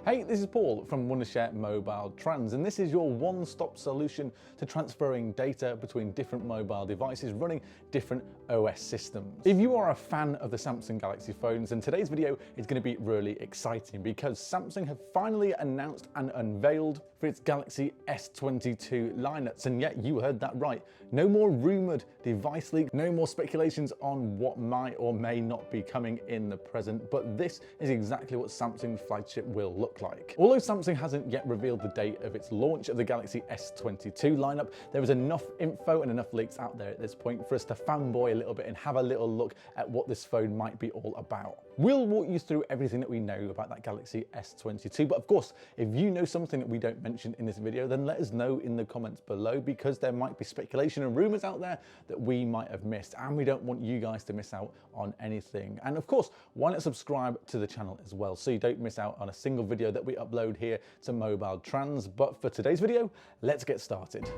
Hey, this is Paul from Wondershare Mobile Trans, and this is your one-stop solution to transferring data between different mobile devices running different OS systems. If you are a fan of the Samsung Galaxy phones, then today's video is going to be really exciting because Samsung have finally announced and unveiled for its Galaxy S22 lineups. And yet, you heard that right. No more rumored device leaks, no more speculations on what might or may not be coming in the present, but this is exactly what Samsung's flagship will look like. Although Samsung hasn't yet revealed the date of its launch of the Galaxy S22 lineup, there is enough info and enough leaks out there at this point for us to fanboy a little bit and have a little look at what this phone might be all about. We'll walk you through everything that we know about that Galaxy S22, but of course, if you know something that we don't mention in this video, then let us know in the comments below, because there might be speculation and rumors out there that we might have missed, and we don't want you guys to miss out on anything. And of course, why not subscribe to the channel as well, so you don't miss out on a single video that we upload here to Mobile Trans. But for today's video, let's get started.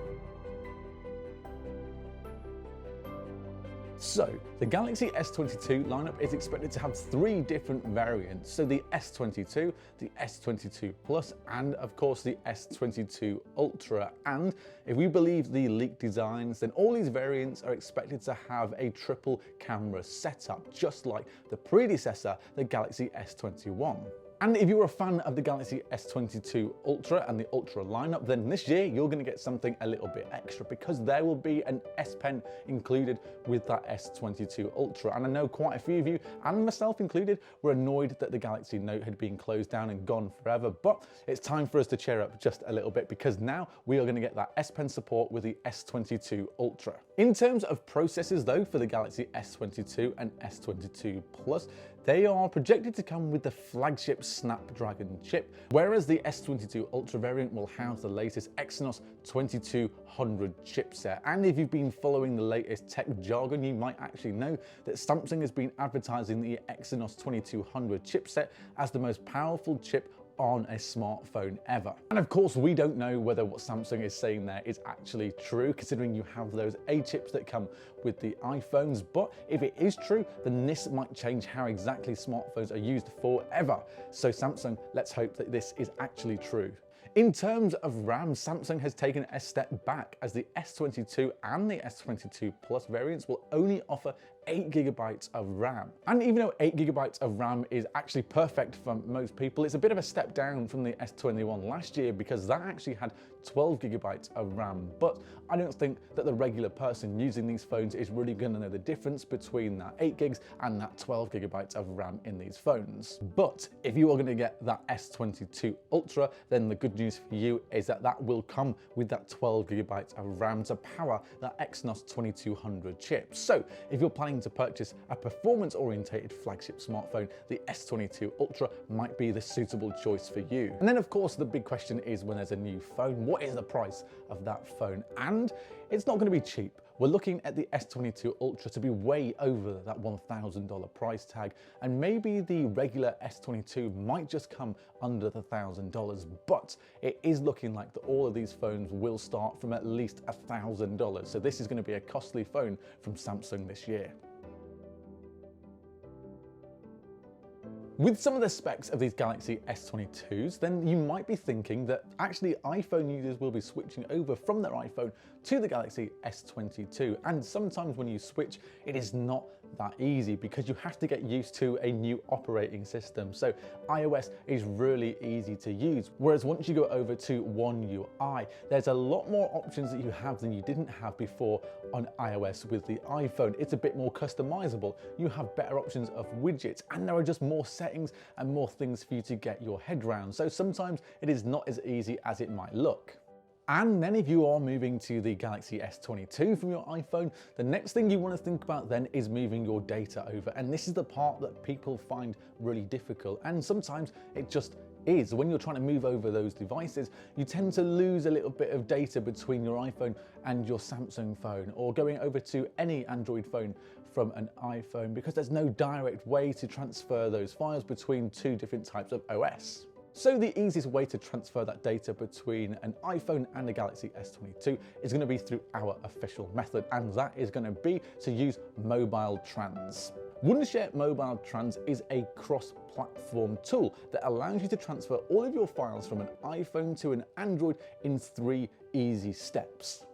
So, the Galaxy S22 lineup is expected to have three different variants. So the S22, the S22 Plus, and of course the S22 Ultra. And if we believe the leaked designs, then all these variants are expected to have a triple camera setup, just like the predecessor, the Galaxy S21. And if you're a fan of the Galaxy S22 Ultra and the Ultra lineup, then this year you're going to get something a little bit extra, because there will be an S Pen included with that S22 Ultra. And I know quite a few of you, and myself included, were annoyed that the Galaxy Note had been closed down and gone forever, but it's time for us to cheer up just a little bit, because now we are going to get that S Pen support with the S22 Ultra. In terms of processors though, for the Galaxy S22 and S22 Plus, they are projected to come with the flagship Snapdragon chip, whereas the S22 Ultra variant will house the latest Exynos 2200 chipset. And if you've been following the latest tech jargon, you might actually know that Samsung has been advertising the Exynos 2200 chipset as the most powerful chip on a smartphone ever. And of course, we don't know whether what Samsung is saying there is actually true, considering you have those A chips that come with the iPhones. But if it is true, then this might change how exactly smartphones are used forever. So Samsung, let's hope that this is actually true. In terms of RAM, Samsung has taken a step back, as the S22 and the S22 Plus variants will only offer 8GB of RAM. And even though 8GB of RAM is actually perfect for most people, it's a bit of a step down from the S21 last year, because that actually had 12GB of RAM. But I don't think that the regular person using these phones is really going to know the difference between that 8GB and that 12GB of RAM in these phones. But if you are going to get that S22 Ultra, then the good news for you is that that will come with that 12GB of RAM to power that Exynos 2200 chip. So if you're planning to purchase a performance-orientated flagship smartphone, the S22 Ultra might be the suitable choice for you. And then of course the big question is, when there's a new phone, what is the price of that phone? And it's not going to be cheap. We're looking at the S22 Ultra to be way over that $1,000 price tag, and maybe the regular S22 might just come under the $1,000, but it is looking like that all of these phones will start from at least $1,000. So this is going to be a costly phone from Samsung this year. With some of the specs of these Galaxy S22s, then you might be thinking that actually iPhone users will be switching over from their iPhone to the Galaxy S22. And sometimes when you switch, it is not that easy, because you have to get used to a new operating system. So iOS is really easy to use, whereas once you go over to One UI, there's a lot more options that you have than you didn't have before on iOS with the iPhone. It's a bit more customizable. You have better options of widgets, and there are just more settings and more things for you to get your head around. So sometimes it is not as easy as it might look. And then if you are moving to the Galaxy S22 from your iPhone, the next thing you want to think about then is moving your data over. And this is the part that people find really difficult. And sometimes it just is. When you're trying to move over those devices, you tend to lose a little bit of data between your iPhone and your Samsung phone, or going over to any Android phone from an iPhone, because there's no direct way to transfer those files between two different types of OS. So the easiest way to transfer that data between an iPhone and a Galaxy S22 is going to be through our official method, and that is going to be to use MobileTrans. Wondershare MobileTrans is a cross-platform tool that allows you to transfer all of your files from an iPhone to an Android in 3 easy steps.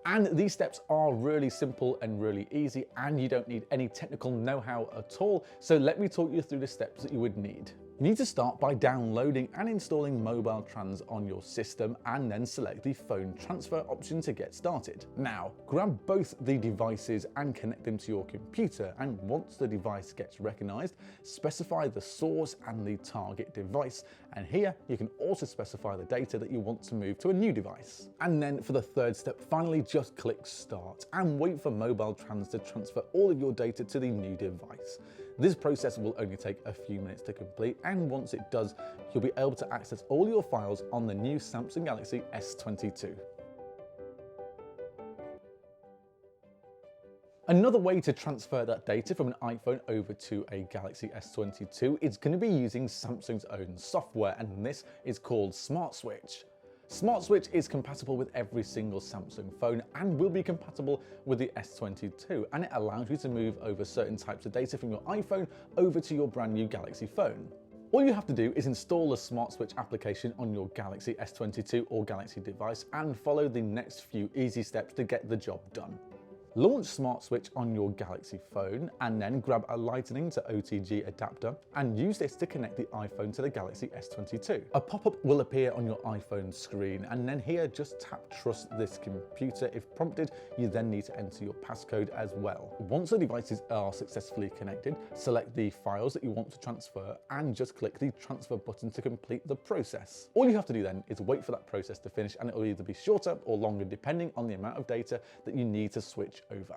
And these steps are really simple and really easy, and you don't need any technical know-how at all. So let me talk you through the steps that you would need. You need to start by downloading and installing MobileTrans on your system, and then select the phone transfer option to get started. Now, grab both the devices and connect them to your computer, and once the device gets recognized, specify the source and the target device. And here you can also specify the data that you want to move to a new device. And then for the third step, finally just click start and wait for MobileTrans to transfer all of your data to the new device. This process will only take a few minutes to complete, and once it does, you'll be able to access all your files on the new Samsung Galaxy S22. Another way to transfer that data from an iPhone over to a Galaxy S22 is going to be using Samsung's own software, and this is called Samrtswitch. Samrtswitch is compatible with every single Samsung phone and will be compatible with the S22, and it allows you to move over certain types of data from your iPhone over to your brand new Galaxy phone. All you have to do is install the Samrtswitch application on your Galaxy S22 or Galaxy device and follow the next few easy steps to get the job done. Launch Samrtswitch on your Galaxy phone and then grab a Lightning to OTG adapter and use this to connect the iPhone to the Galaxy S22. A pop-up will appear on your iPhone screen, and then here just tap trust this computer. If prompted, you then need to enter your passcode as well. Once the devices are successfully connected, select the files that you want to transfer and just click the transfer button to complete the process. All you have to do then is wait for that process to finish, and it will either be shorter or longer depending on the amount of data that you need to switch over.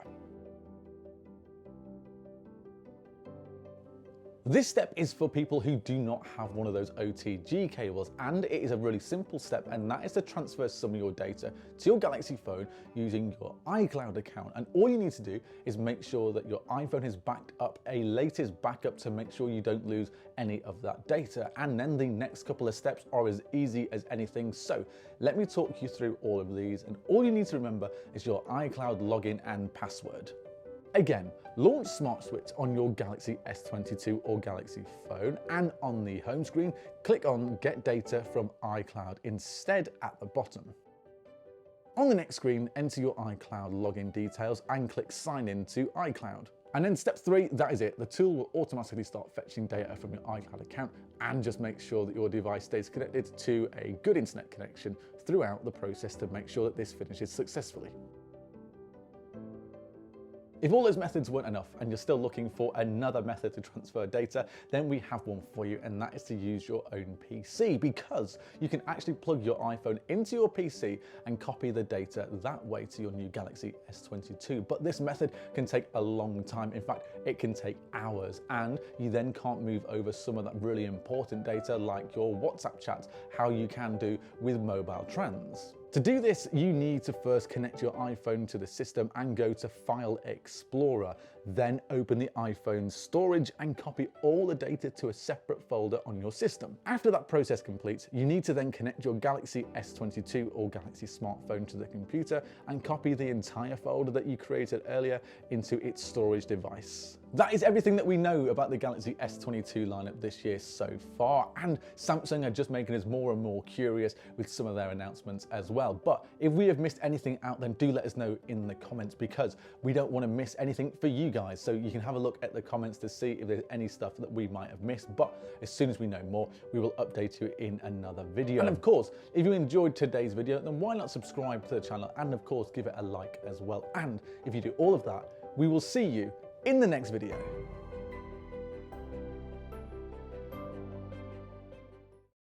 This step is for people who do not have one of those OTG cables, and it is a really simple step, and that is to transfer some of your data to your Galaxy phone using your iCloud account. And all you need to do is make sure that your iPhone has backed up a latest backup to make sure you don't lose any of that data. And then the next couple of steps are as easy as anything. So let me talk you through all of these, and all you need to remember is your iCloud login and password. Again, launch Samrtswitch on your Galaxy S22 or Galaxy phone, and on the home screen, click on Get Data from iCloud instead at the bottom. On the next screen, enter your iCloud login details and click Sign in to iCloud. And then step 3, that is it. The tool will automatically start fetching data from your iCloud account, and just make sure that your device stays connected to a good internet connection throughout the process to make sure that this finishes successfully. If all those methods weren't enough and you're still looking for another method to transfer data, then we have one for you, and that is to use your own PC, because you can actually plug your iPhone into your PC and copy the data that way to your new Galaxy S22. But this method can take a long time. In fact, it can take hours, and you then can't move over some of that really important data like your WhatsApp chats, how you can do with MobileTrans. To do this, you need to first connect your iPhone to the system and go to File Explorer. Then open the iPhone storage and copy all the data to a separate folder on your system. After that process completes, you need to then connect your Galaxy S22 or Galaxy smartphone to the computer and copy the entire folder that you created earlier into its storage device. That is everything that we know about the Galaxy S22 lineup this year so far, and Samsung are just making us more and more curious with some of their announcements as well. But if we have missed anything out, then do let us know in the comments, because we don't want to miss anything for you guys. So you can have a look at the comments to see if there's any stuff that we might have missed. But as soon as we know more, we will update you in another video. And of course, if you enjoyed today's video, then why not subscribe to the channel, and of course give it a like as well. And if you do all of that, we will see you in the next video.